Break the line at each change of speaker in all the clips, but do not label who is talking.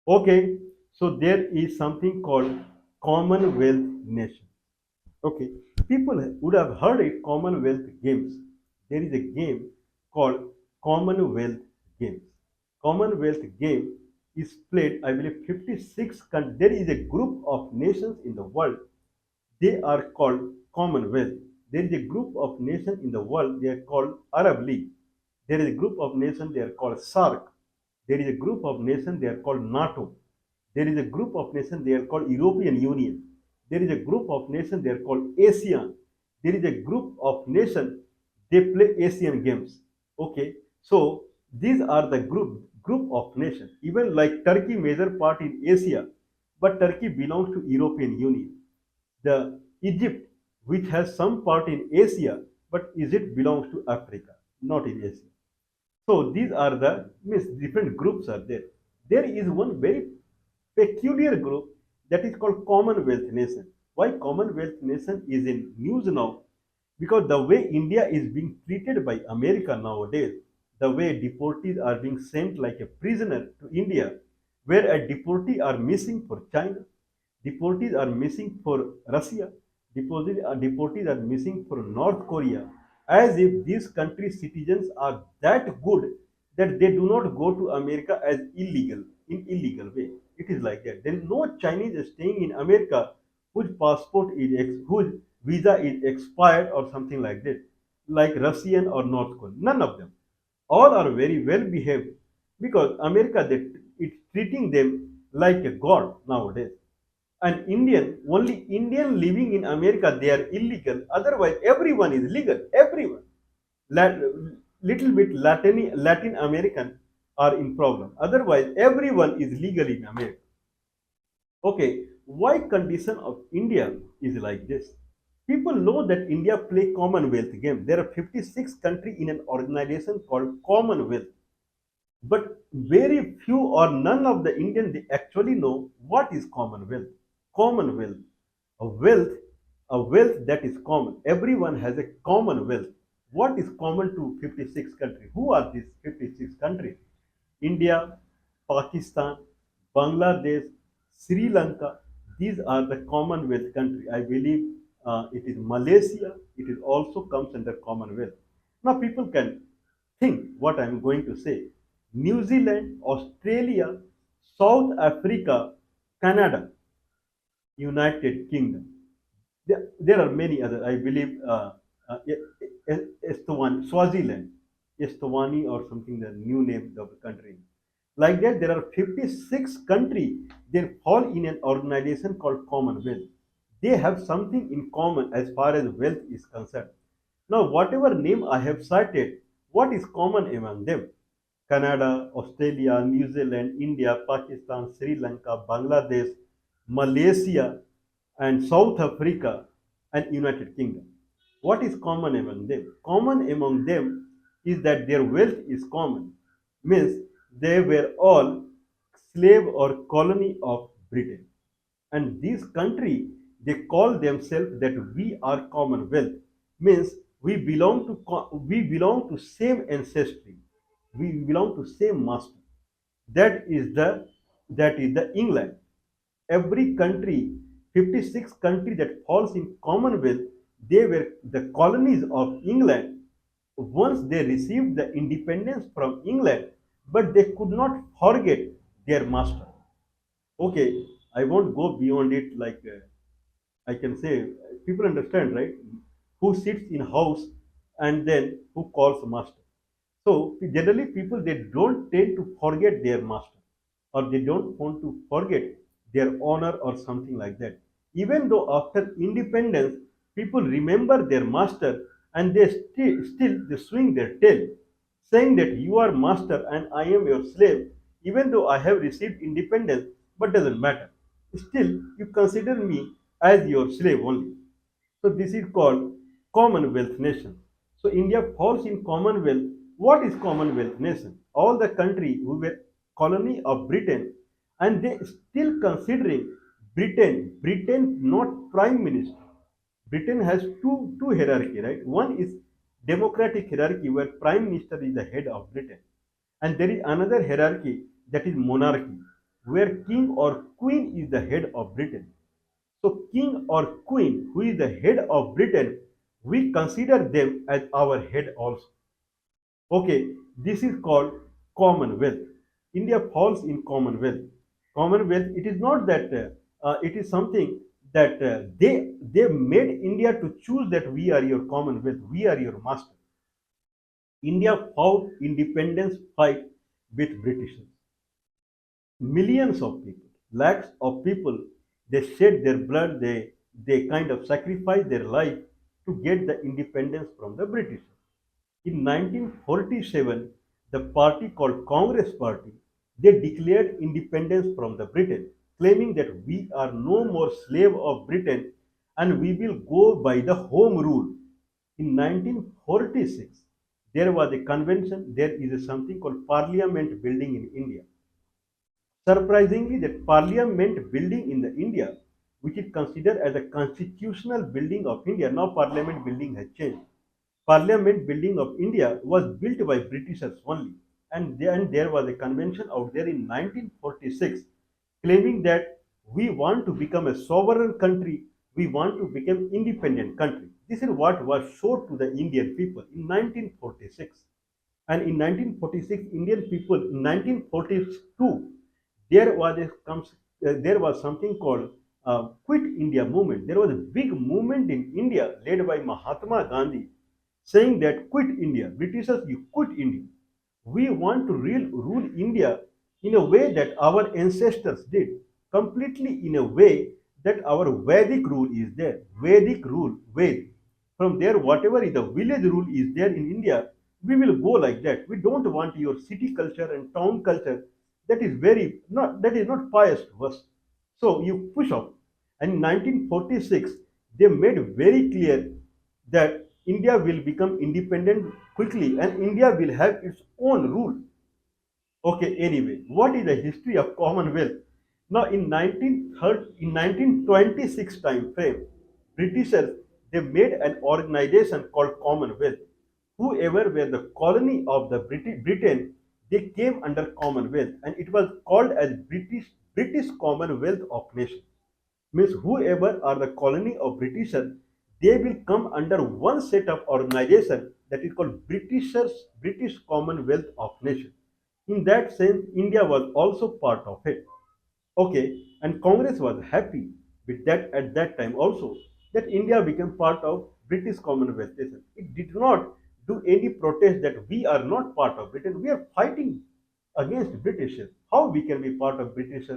Okay, so there is something called Commonwealth nation. Okay, people would have heard it Commonwealth Games. There is a game called Commonwealth Games. Commonwealth game is played, I believe, 56 countries. There is a group of nations in the world. They are called Commonwealth. There is a group of nations in the world. They are called Arab League. There is a group of nations. They are called SARC. There is a group of nations. They are called NATO. There is a group of nations. They are called European Union. There is a group of nations. They are called ASEAN. There is a group of nations. They play Asian games. Okay, so these are the group of nations. Even like Turkey, major part in Asia, but Turkey belongs to European Union. The Egypt, which has some part in Asia, but Egypt belongs to Africa, not in Asia. So these are the means different groups are there. There is one very peculiar group that is called Commonwealth nation. Why Commonwealth nation is in news now? Because the way India is being treated by America nowadays, the way deportees are being sent like a prisoner to India, where a deportee are missing for China, deportees are missing for Russia, deportees are missing for North Korea, as if these countries' citizens are that good that they do not go to America as illegal, in illegal way. It is like that. There is no Chinese staying in America whose whose visa is expired or something like that, like Russian or North Korean. None of them. All are very well behaved because America it's treating them like a god nowadays. And Indian, only Indian living in America, they are illegal. Otherwise, everyone is legal. Everyone. Lat, little bit Latin American are in problem. Otherwise, everyone is legal in America. Okay, why condition of India is like this? People know that India play Commonwealth game. There are 56 countries in an organization called Commonwealth. But very few or none of the Indian they actually know what is Commonwealth. Commonwealth, a wealth, a wealth that is common. Everyone has a common wealth. What is common to 56 countries? Who are these 56 countries? India, Pakistan, Bangladesh, Sri Lanka. These are the Commonwealth countries. I believe it is Malaysia. It is also comes under Commonwealth. Now people can think what I am going to say. New Zealand, Australia, South Africa, Canada, United Kingdom. There are many other. I believe Swaziland, Eswatini or something, the new name of the country. Like that, there are 56 countries. They fall in an organization called Commonwealth. They have something in common as far as wealth is concerned. Now, whatever name I have cited, what is common among them? Canada, Australia, New Zealand, India, Pakistan, Sri Lanka, Bangladesh, Malaysia, and South Africa, and United Kingdom. What is common among them? Common among them is that their wealth is common, means they were all slave or colony of Britain. And this country, they call themselves that we are Commonwealth, means we belong to same ancestry, we belong to same master. That is the England. Every country, 56 country that falls in Commonwealth, they were the colonies of England once they received the independence from England, but they could not forget their master. Okay, I won't go beyond it. Like I can say, people understand, right? Who sits in house and then who calls master. So generally, people they don't tend to forget their master, or they don't want to forget their honor or something like that. Even though after independence, people remember their master and they still they swing their tail, saying that you are master and I am your slave. Even though I have received independence, but doesn't matter. Still, you consider me as your slave only. So this is called Commonwealth nation. So India falls in Commonwealth. What is Commonwealth nation? All the country who were colony of Britain, and they still considering Britain not prime minister. Britain has two hierarchy, right? One is democratic hierarchy where prime minister is the head of Britain, and there is another hierarchy that is monarchy. where king or queen is the head of Britain. So, king or queen who is the head of Britain, we consider them as our head also. Okay, this is called Commonwealth. India falls in Commonwealth. Commonwealth, it is not that it is something that they made India to choose that we are your Commonwealth, we are your master. India fought independence fight with Britishers. Millions of people, lakhs of people, they shed their blood, they kind of sacrificed their life to get the independence from the British. In 1947, the party called Congress Party, they declared independence from the Britain, claiming that we are no more slave of Britain and we will go by the home rule. In 1946, there was a convention, there is a something called Parliament building in India. Surprisingly, that Parliament building in the India, which is considered as a constitutional building of India, now Parliament building has changed. Parliament building of India was built by Britishers only, and there was a convention out there in 1946 claiming that we want to become a sovereign country, we want to become independent country. This is what was showed to the Indian people in 1946. And in 1946, Indian people, in 1942, there was there was something called Quit India movement. There was a big movement in India led by Mahatma Gandhi, saying that quit India, Britishers, you quit India. We want to rule India in a way that our ancestors did, completely in a way that our Vedic rule is there. Vedic rule, Ved. From there, whatever is the village rule is there in India, we will go like that. We don't want your city culture and town culture. That is not pious to us. So you push off. And in 1946, they made very clear that India will become independent quickly and India will have its own rule. Okay, anyway, what is the history of Commonwealth? Now, in 1926 time frame, Britishers they made an organization called Commonwealth. Whoever were the colony of the Britain, they came under Commonwealth, and it was called as British Commonwealth of Nations. Means whoever are the colony of Britishers, they will come under one set of organization that is called British Commonwealth of Nations. In that sense, India was also part of it. Okay, and Congress was happy with that at that time also that India became part of British Commonwealth nation. It did not do any protest that we are not part of Britain. We are fighting against Britishers. How we can be part of British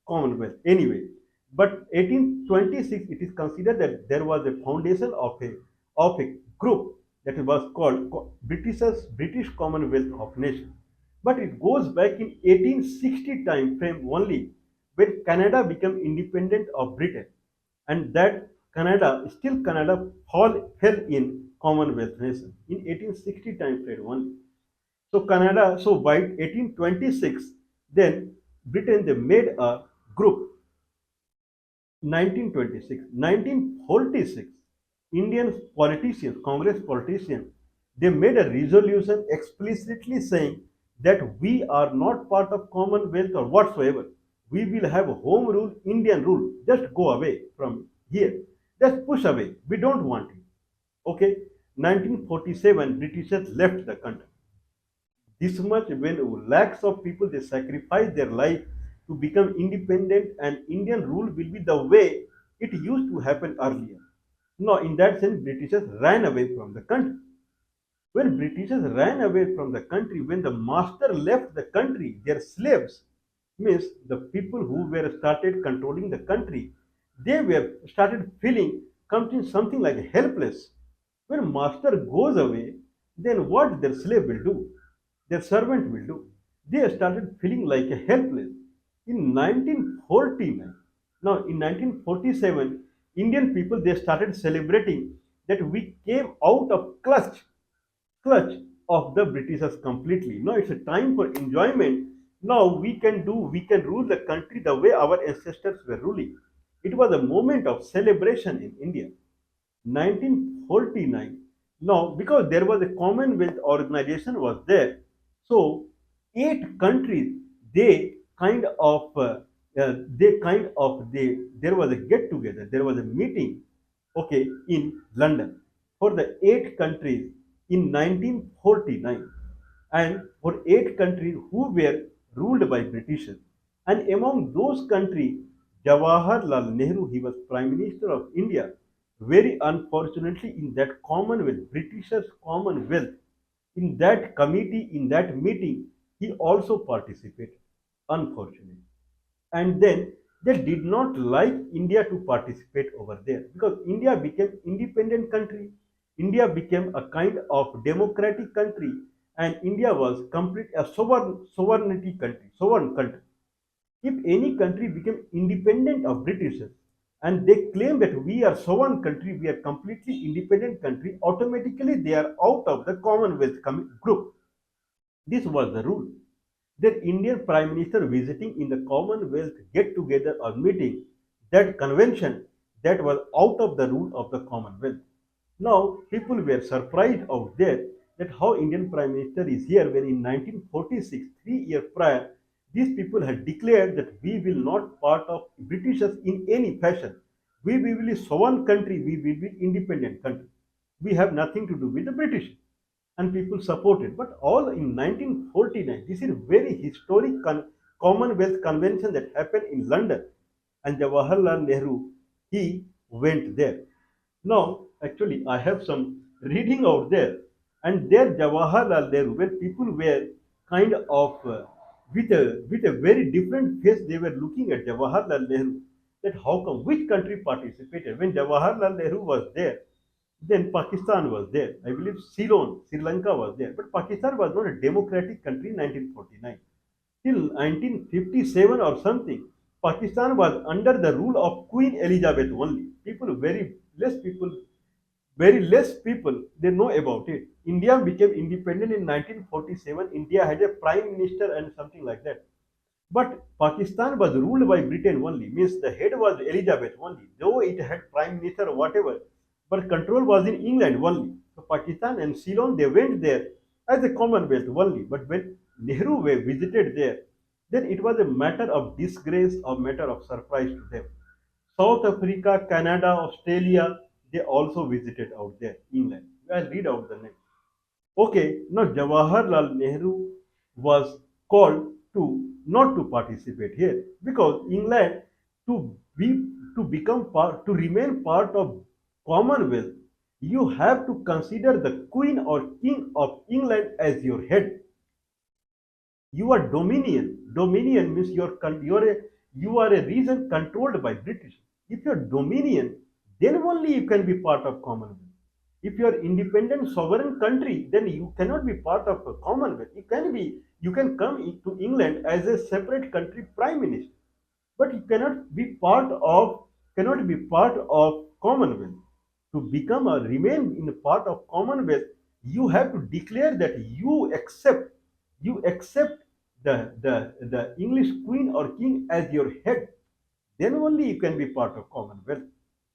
Commonwealth? Anyway, but 1826 it is considered that there was a foundation of a group that was called British Commonwealth of Nations. But it goes back in 1860 time frame only when Canada became independent of Britain, and that Canada fell in Commonwealth nation in 1860 time frame only. So Canada, so by 1826, then Britain they made a group. 1926, 1946, Indian politicians, Congress politicians, they made a resolution explicitly saying that we are not part of Commonwealth or whatsoever. We will have home rule, Indian rule. Just go away from here. Just push away. We don't want it. Okay. 1947, Britishers left the country. This much when lakhs of people they sacrifice their life to become independent and Indian rule will be the way it used to happen earlier. No, in that sense, Britishers ran away from the country. When Britishers ran away from the country, when the master left the country, their slaves, means the people who were started controlling the country, they were started feeling something like helpless. When master goes away, then what their slave will do? Their servant will do. They started feeling like a helpless. In 1949, now in 1947, Indian people they started celebrating that we came out of clutch of the Britishers completely. Now it's a time for enjoyment. Now we can rule the country the way our ancestors were ruling. It was a moment of celebration in India. 1949. Now, because there was a Commonwealth organization was there, so eight countries they kind of there was a get together, there was a meeting, okay, in London for the eight countries in 1949, and for eight countries who were ruled by Britishers. And among those countries, Jawaharlal Nehru, he was Prime Minister of India. Very unfortunately, in that Commonwealth, Britishers' Commonwealth, in that committee, in that meeting, he also participated, unfortunately. And then they did not like India to participate over there because India became independent country. India became a kind of democratic country, and India was complete a sovereignty country, sovereign country. If any country became independent of Britishers and they claim that we are sovereign country, we are completely independent country, automatically they are out of the Commonwealth group. This was the rule. Their Indian Prime Minister visiting in the Commonwealth get together or meeting, that convention, that was out of the rule of the Commonwealth. Now people were surprised out there that how Indian Prime Minister is here when in 1946, 3 years prior, these people had declared that we will not part of Britishers in any fashion. We will be sovereign country, we will be independent country. We have nothing to do with the British, and people supported. But all in 1949, this is very historic Commonwealth Convention that happened in London, and Jawaharlal Nehru, he went there. Now, actually, I have some reading out there, and there Jawaharlal Nehru, when people were kind of with a very different face, they were looking at Jawaharlal Nehru. That how come which country participated when Jawaharlal Nehru was there? Then Pakistan was there. I believe Ceylon, Sri Lanka was there. But Pakistan was not a democratic country in 1949. Till 1957 or something, Pakistan was under the rule of Queen Elizabeth only. Very less people, they know about it. India became independent in 1947. India had a prime minister and something like that. But Pakistan was ruled by Britain only, means the head was Elizabeth only, though it had prime minister or whatever, but control was in England only. So Pakistan and Ceylon, they went there as a Commonwealth only. But when Nehru were visited there, then it was a matter of disgrace or matter of surprise to them. South Africa, Canada, Australia, they also visited out there, England. I'll read out the name. Okay, now Jawaharlal Nehru was called to not to participate here because England, to be to become part, to remain part of Commonwealth, you have to consider the Queen or King of England as your head. You are dominion. Dominion means you are a region controlled by British. If you are dominion, then only you can be part of Commonwealth. If you are independent sovereign country, then you cannot be part of a Commonwealth. You can come to England as a separate country prime minister, but you cannot be part of Commonwealth. To become or remain in a part of Commonwealth, you have to declare that you accept the English Queen or King as your head. Then only you can be part of Commonwealth.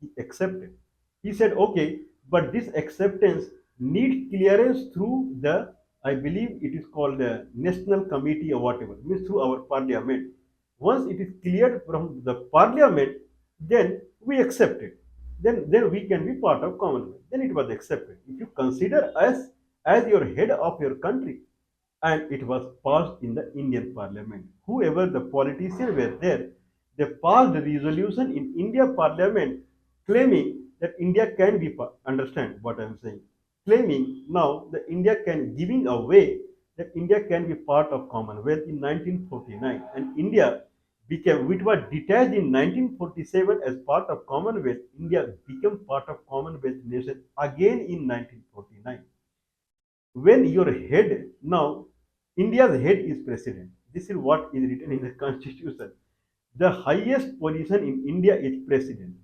He accepted. He said, okay, but this acceptance need clearance through the, I believe it is called the National Committee or whatever, means through our parliament. Once it is cleared from the parliament, then we accept it. Then we can be part of Commonwealth. Then it was accepted. If you consider us as your head of your country, and it was passed in the Indian Parliament. Whoever the politicians were there, they passed a resolution in India Parliament claiming that India can be understand what I am saying. Claiming now that India can giving away that India can be part of Commonwealth in 1949, and India became, which was detached in 1947 as part of Commonwealth. India became part of Commonwealth nation again in 1949. When your head, now India's head is president. This is what is written in the constitution. The highest position in India is president.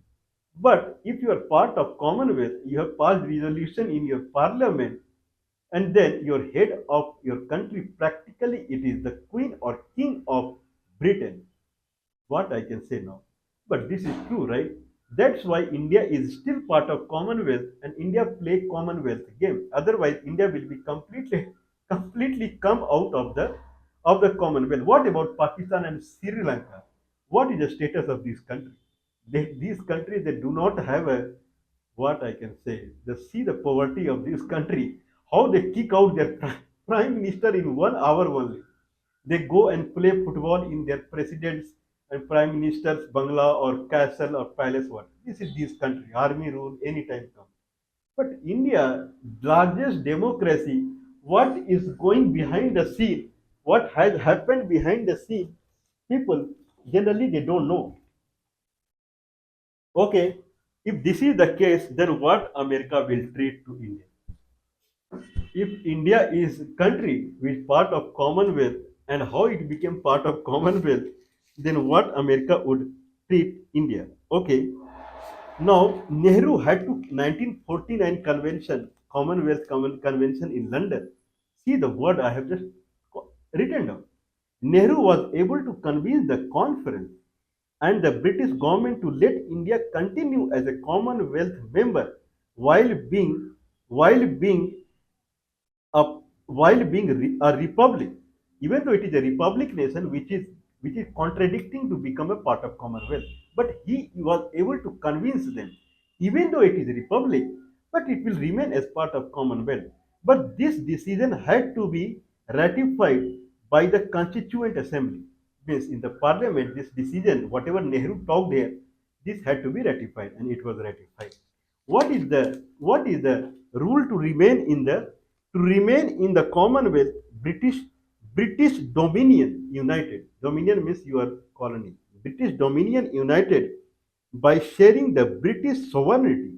But if you are part of Commonwealth, you have passed resolution in your parliament, and then your head of your country, practically it is the queen or king of Britain. What I can say now. But this is true, right? That's why India is still part of Commonwealth and India play Commonwealth game. Otherwise, India will be completely come out of the Commonwealth. What about Pakistan and Sri Lanka? What is the status of this country? These countries, they do not have a, what I can say. They see the poverty of this country. How they kick out their prime minister in 1 hour only. They go and play football in their president's and prime minister's bungalow or castle or palace. What this is this country? Army rule anytime come. But India, largest democracy, what is going behind the scene, what has happened behind the scene, people generally they don't know. Okay, if this is the case, then what America will treat to India? If India is country which part of Commonwealth and how it became part of Commonwealth, then what America would treat India? Okay, now, Nehru had to 1949 convention, Convention in London. See the word I have just written down. Nehru was able to convince the conference and the British government to let India continue as a Commonwealth member while being while being a a republic, even though it is a republic nation which is contradicting to become a part of Commonwealth. But he was able to convince them, even though it is a republic, but it will remain as part of Commonwealth. But this decision had to be ratified by the Constituent Assembly. Means in the parliament, this decision, whatever Nehru talked here, this had to be ratified, and it was ratified. What is the rule to remain in the Commonwealth? British Dominion United. Dominion means your colony. British Dominion United by sharing the British sovereignty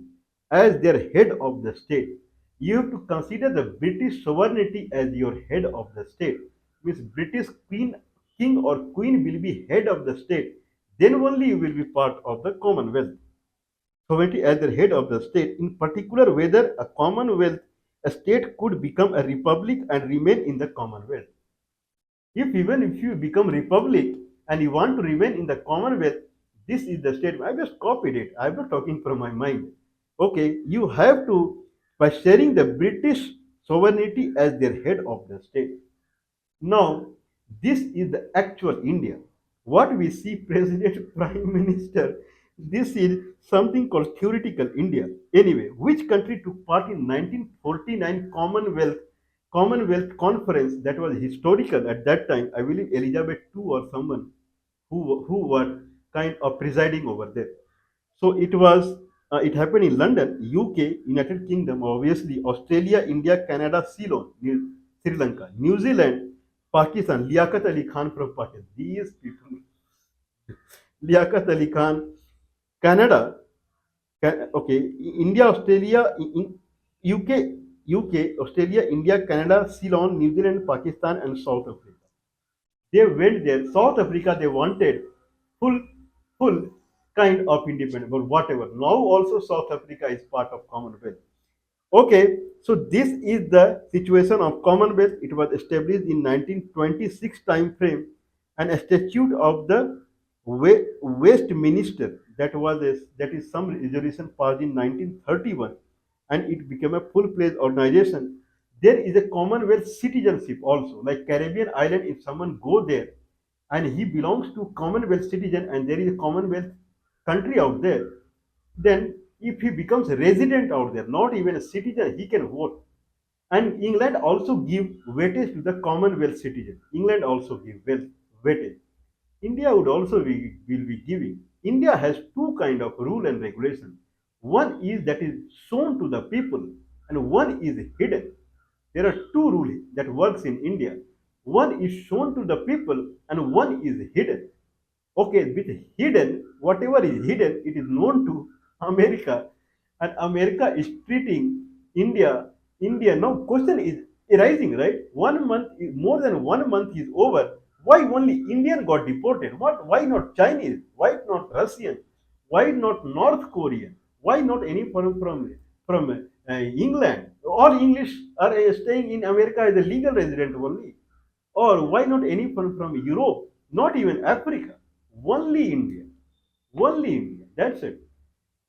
as their head of the state. You have to consider the British sovereignty as your head of the state. Means British king or queen will be head of the state. Then only you will be part of the Commonwealth. Sovereignty as the head of the state, in particular whether a commonwealth, a state could become a republic and remain in the commonwealth. If even if you become republic and you want to remain in the commonwealth, this is the statement. I just copied it. I'm not talking from my mind. Okay, you have to, by sharing the British sovereignty as their head of the state. Now, this is the actual India. What we see, President, Prime Minister, this is something called theoretical India. Anyway, which country took part in 1949 Commonwealth Conference that was historical at that time? I believe Elizabeth II or someone who were kind of presiding over there. So it happened in London, UK, United Kingdom, obviously Australia, India, Canada, Ceylon, Sri Lanka, New Zealand, Pakistan, Liaquat Ali Khan from Pakistan. These people, Liaquat Ali Khan, Canada, okay, India, Australia, UK, Australia, India, Canada, Ceylon, New Zealand, Pakistan, and South Africa. They went there. South Africa, they wanted full, full kind of independence, but whatever. Now also South Africa is part of Commonwealth. Okay, so this is the situation of Commonwealth. It was established in 1926 time frame, and a statute of the Westminster that is some resolution passed in 1931, and it became a full-fledged organization. There is a Commonwealth citizenship also, like Caribbean island. If someone go there and he belongs to Commonwealth citizen, and there is a Commonwealth country out there, then if he becomes a resident out there, not even a citizen, he can vote. And England also give weightage to the Commonwealth citizen. England also give weightage. India would also will be giving. India has two kind of rule and regulation. One is that is shown to the people, and one is hidden. There are two rules that works in India. One is shown to the people, and one is hidden. Okay, with hidden, whatever is hidden, it is known to America, and America is treating India. India now. Question is arising, right? 1 month, more than 1 month is over. Why only Indian got deported? What? Why not Chinese? Why not Russian? Why not North Korean? Why not any from England? All English are staying in America as a legal resident only. Or why not any from Europe? Not even Africa. Only India. Only India. That's it.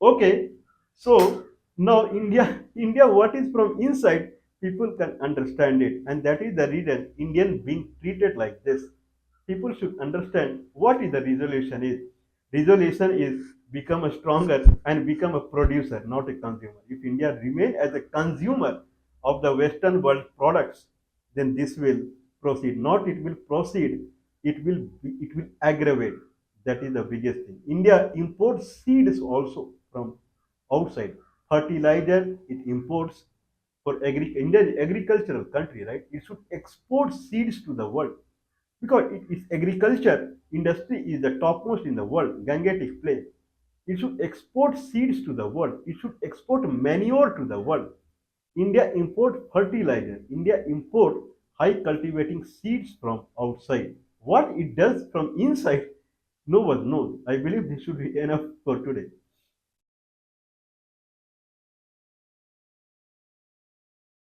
Okay. So now India, what is from inside, people can understand it. And that is the reason Indian being treated like this. people should understand what is the resolution is. Resolution is become a stronger and become a producer, not a consumer. If India remain as a consumer of the Western world products, then this will proceed. Not it will proceed, it will aggravate. That is the biggest thing. India imports seeds also from outside. Fertilizer it imports for India is agricultural country, right? It should export seeds to the world because its agriculture industry is the topmost in the world, Gangetic place. It should export seeds to the world. It should export manure to the world. India import fertilizer. India import high cultivating seeds from outside. What it does from inside, no one knows. I believe this should be enough for today.